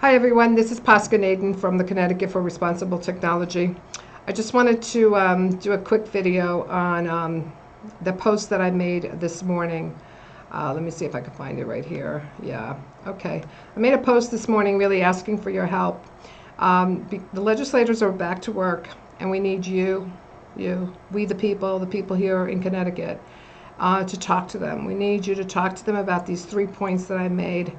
Hi everyone, this is Pasca Naden from the Connecticut for Responsible Technology. I just wanted to do a quick video on the post that I made this morning. Let me see if I can find it right here. Yeah, okay. I made a post this morning really asking for your help. The legislators are back to work and we need we the people here in Connecticut, to talk to them. We need you to talk to them about these 3 points that I made.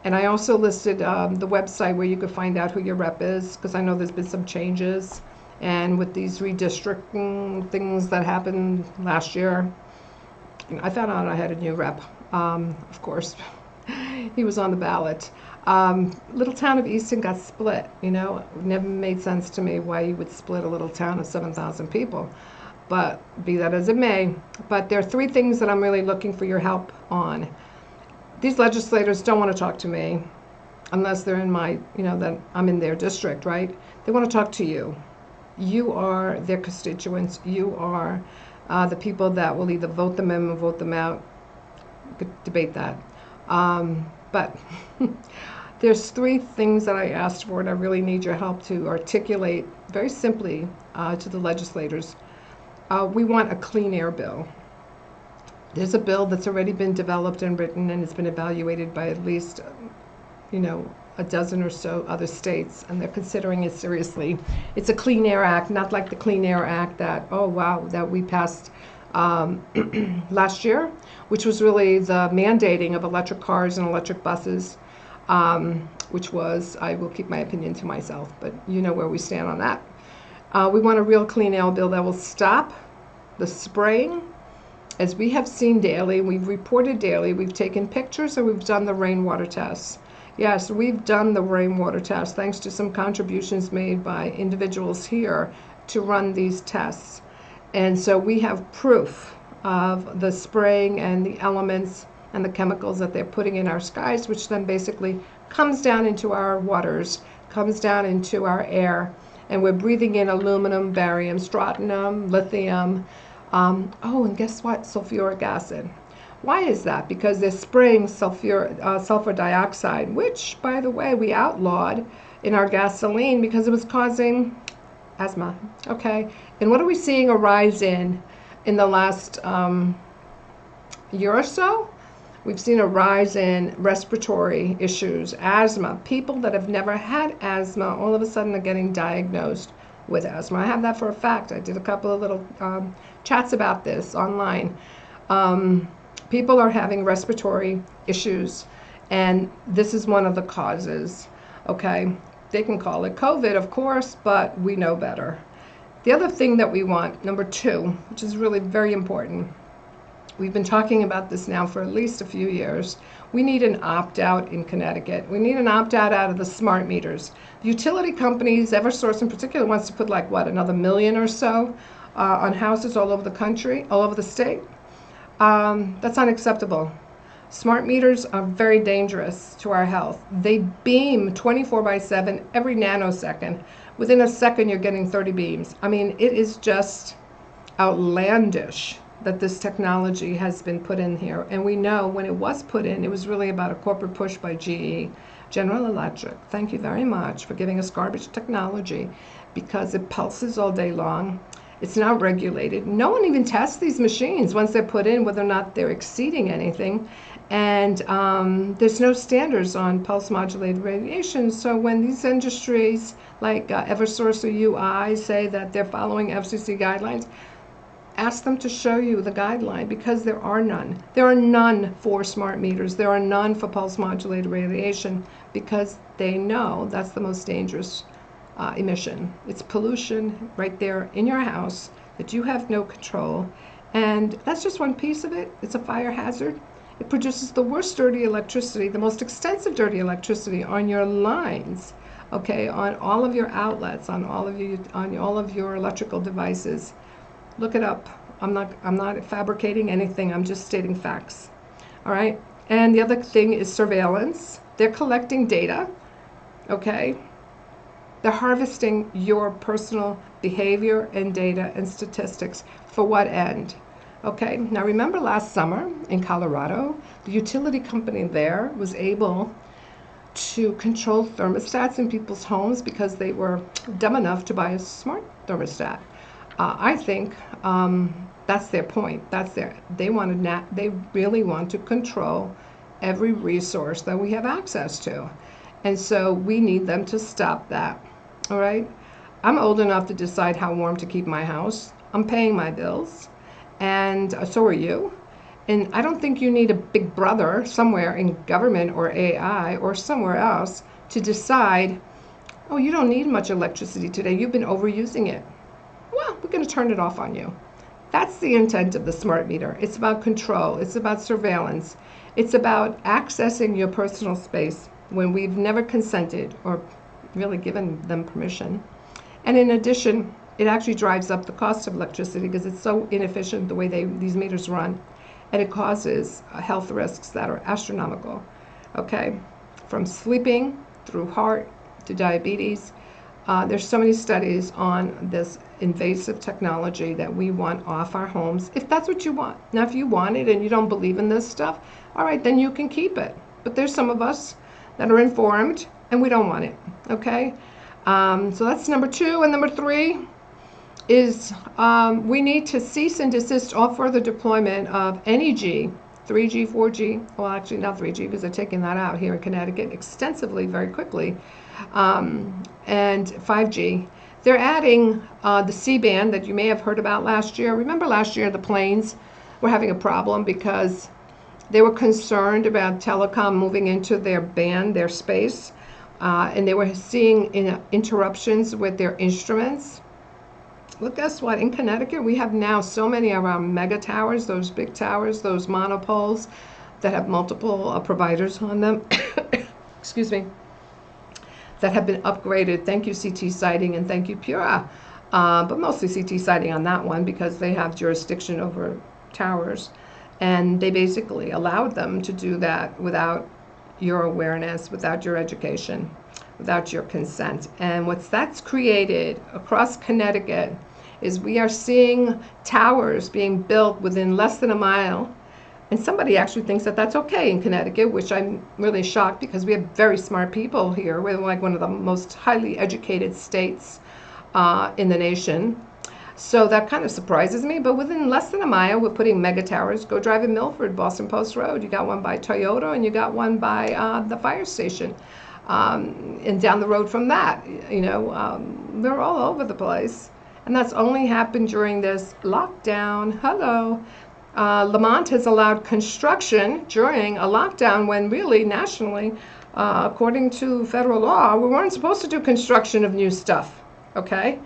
And I also listed the website where you could find out who your rep is, because I know there's been some changes. And with these redistricting things that happened last year, I found out I had a new rep, of course. He was on the ballot. Little town of Easton got split, you know. It never made sense to me why you would split a little town of 7,000 people. But be that as it may. But there are 3 things that I'm really looking for your help on. These legislators don't want to talk to me unless they're in my, that I'm in their district, right? They want to talk to you. You are their constituents. You are the people that will either vote them in or vote them out. We could debate that. But there's 3 things that I asked for, and I really need your help to articulate very simply to the legislators. We want a clean air bill. There's a bill that's already been developed and written, and it's been evaluated by at least, a dozen or so other states, and they're considering it seriously. It's a Clean Air Act, not like the Clean Air Act that we passed last year, which was really the mandating of electric cars and electric buses, which was, I will keep my opinion to myself, but you know where we stand on that. We want a real clean air bill that will stop the spraying. As we have seen daily, we've reported daily, we've taken pictures and we've done the rainwater tests. Yes, we've done the rainwater tests thanks to some contributions made by individuals here to run these tests. And so we have proof of the spraying and the elements and the chemicals that they're putting in our skies, which then basically comes down into our waters, comes down into our air, and we're breathing in aluminum, barium, strontium, lithium, and guess what? Sulfuric acid. Why is that? Because they're spraying sulfur dioxide, which, by the way, we outlawed in our gasoline because it was causing asthma. Okay, and what are we seeing a rise in the last year or so? We've seen a rise in respiratory issues, asthma. People that have never had asthma all of a sudden are getting diagnosed with asthma. I have that for a fact. I did a couple of little chats about this online. People are having respiratory issues, and this is one of the causes. Okay, they can call it COVID, of course, but we know better. The other thing that we want, number 2, which is really very important, we've been talking about this now for at least a few years. We need an opt-out in Connecticut. We need an opt-out out of the smart meters. The utility companies, Eversource in particular, wants to put like, what, another 1 million or so on houses all over the country, all over the state. That's unacceptable. Smart meters are very dangerous to our health. They beam 24/7 every nanosecond. Within a second, you're getting 30 beams. I mean, it is just outlandish that this technology has been put in here. And we know when it was put in, it was really about a corporate push by GE, General Electric. Thank you very much for giving us garbage technology, because it pulses all day long. It's not regulated. No one even tests these machines once they're put in, whether or not they're exceeding anything. And there's no standards on pulse modulated radiation. So when these industries like Eversource or UI say that they're following FCC guidelines, ask them to show you the guideline, because there are none. There are none for smart meters. There are none for pulse modulated radiation, because they know that's the most dangerous emission. It's pollution right there in your house that you have no control. And that's just one piece of it. It's a fire hazard. It produces the worst dirty electricity, the most extensive dirty electricity on your lines, okay, on all of your outlets, on all of your electrical devices. Look it up. I'm not fabricating anything. I'm just stating facts. All right. And the other thing is surveillance. They're collecting data. Okay. They're harvesting your personal behavior and data and statistics. For what end? Okay. Now remember last summer in Colorado, the utility company there was able to control thermostats in people's homes because they were dumb enough to buy a smart thermostat. I think that's their point. They really want to control every resource that we have access to. And so we need them to stop that. All right? I'm old enough to decide how warm to keep my house. I'm paying my bills, and so are you. And I don't think you need a big brother somewhere in government or AI or somewhere else to decide, oh, you don't need much electricity today. You've been overusing it. Well, we're going to turn it off on you. That's the intent of the smart meter. It's about control. It's about surveillance. It's about accessing your personal space when we've never consented or really given them permission. And in addition, it actually drives up the cost of electricity because it's so inefficient the way these meters run. And it causes health risks that are astronomical, okay? From sleeping through heart to diabetes. There's so many studies on this invasive technology that we want off our homes, if that's what you want. Now, if you want it and you don't believe in this stuff, all right, then you can keep it. But there's some of us that are informed and we don't want it, okay? So that's number 2. And number 3 is we need to cease and desist all further deployment of any G, 3G, 4G, well, actually not 3G because they're taking that out here in Connecticut extensively, very quickly, and 5G. They're adding the C-band that you may have heard about last year. Remember last year the planes were having a problem because they were concerned about telecom moving into their band, their space, and they were seeing interruptions with their instruments. Well, guess what? In Connecticut, we have now so many of our mega towers, those big towers, those monopoles that have multiple providers on them, excuse me, that have been upgraded. Thank you, CT Sighting, and thank you, Pura. But mostly CT Sighting on that one because they have jurisdiction over towers. And they basically allowed them to do that without your awareness, without your education, without your consent. And that's created across Connecticut is we are seeing towers being built within less than a mile. And somebody actually thinks that that's okay in Connecticut, which I'm really shocked because we have very smart people here. We're like one of the most highly educated states in the nation. So that kind of surprises me. But within less than a mile, we're putting mega towers. Go drive in Milford, Boston Post Road. You got one by Toyota and you got one by the fire station. And down the road from that, they're all over the place. And that's only happened during this lockdown. Hello. Lamont has allowed construction during a lockdown when really nationally, according to federal law, we weren't supposed to do construction of new stuff, okay?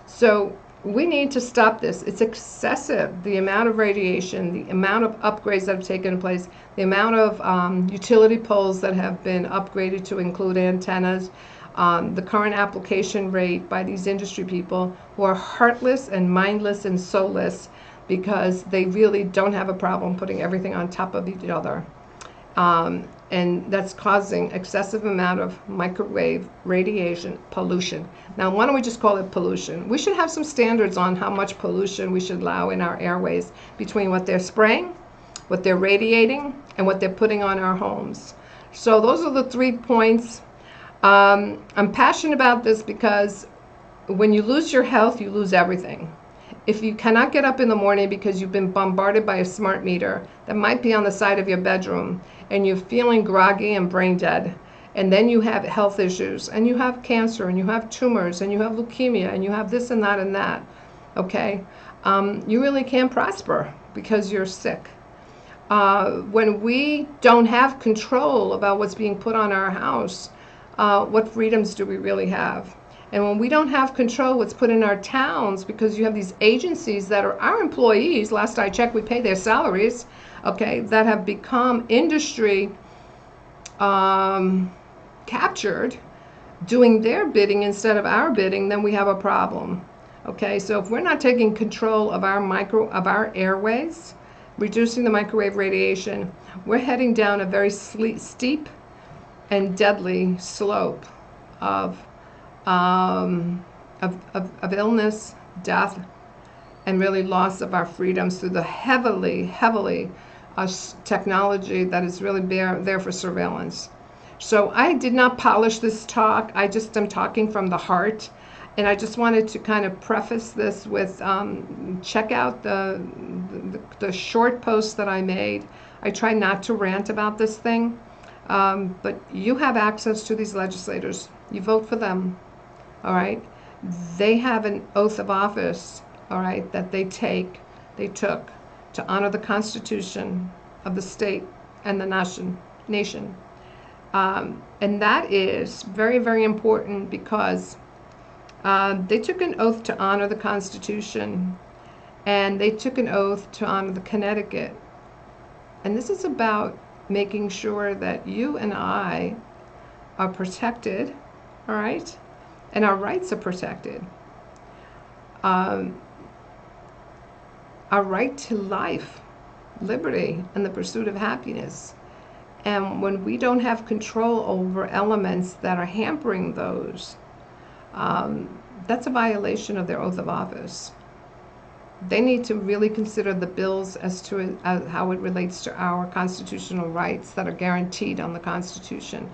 So we need to stop this. It's excessive, the amount of radiation, the amount of upgrades that have taken place, the amount of utility poles that have been upgraded to include antennas, the current application rate by these industry people who are heartless and mindless and soulless because they really don't have a problem putting everything on top of each other. And that's causing excessive amount of microwave radiation pollution. Now, why don't we just call it pollution? We should have some standards on how much pollution we should allow in our airways between what they're spraying, what they're radiating, and what they're putting on our homes. So those are the 3 points. I'm passionate about this because when you lose your health, you lose everything. If you cannot get up in the morning because you've been bombarded by a smart meter that might be on the side of your bedroom and you're feeling groggy and brain dead, and then you have health issues and you have cancer and you have tumors and you have leukemia and you have this and that, okay, you really can't prosper because you're sick. When we don't have control about what's being put on our house, what freedoms do we really have? And when we don't have control what's put in our towns, because you have these agencies that are our employees, last I checked, we pay their salaries, okay, that have become industry captured, doing their bidding instead of our bidding, then we have a problem. Okay, so if we're not taking control of our airways, reducing the microwave radiation, we're heading down a very steep and deadly slope of illness, death, and really loss of our freedoms through the heavily technology that is really there for surveillance. So I did not polish this talk. I just am talking from the heart. And I just wanted to kind of preface this with check out the short post that I made. I try not to rant about this thing, but you have access to these legislators. You vote for them, all right? They have an oath of office, all right, that they took to honor the Constitution of the state and the nation. And that is very, very important because they took an oath to honor the Constitution, and they took an oath to honor the Connecticut. And this is about making sure that you and I are protected, all right? And our rights are protected. Our right to life, liberty, and the pursuit of happiness. And when we don't have control over elements that are hampering those, that's a violation of their oath of office. They need to really consider the bills as to how it relates to our constitutional rights that are guaranteed on the Constitution.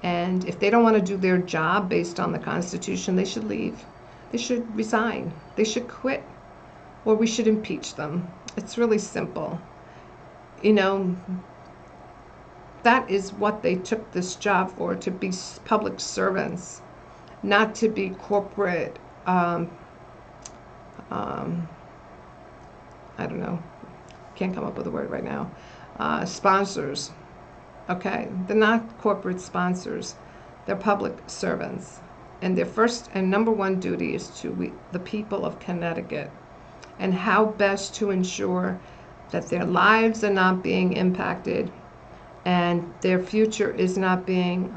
And if they don't want to do their job based on the Constitution, they should leave. They should resign. They should quit. Or we should impeach them. It's really simple. You know, that is what they took this job for, to be public servants, not to be corporate, I don't know, can't come up with a word right now, sponsors, okay? They're not corporate sponsors, they're public servants. And their first and number one duty is to the people of Connecticut, and how best to ensure that their lives are not being impacted and their future is not being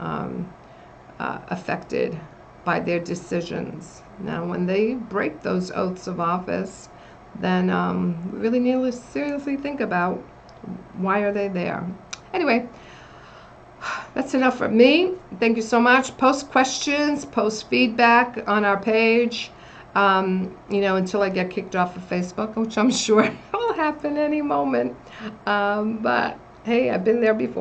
affected by their decisions. Now, when they break those oaths of office, then we really need to seriously think about why are they there. Anyway, that's enough for me. Thank you so much. Post questions, post feedback on our page, you know, until I get kicked off of Facebook, which I'm sure will happen any moment. But hey, I've been there before.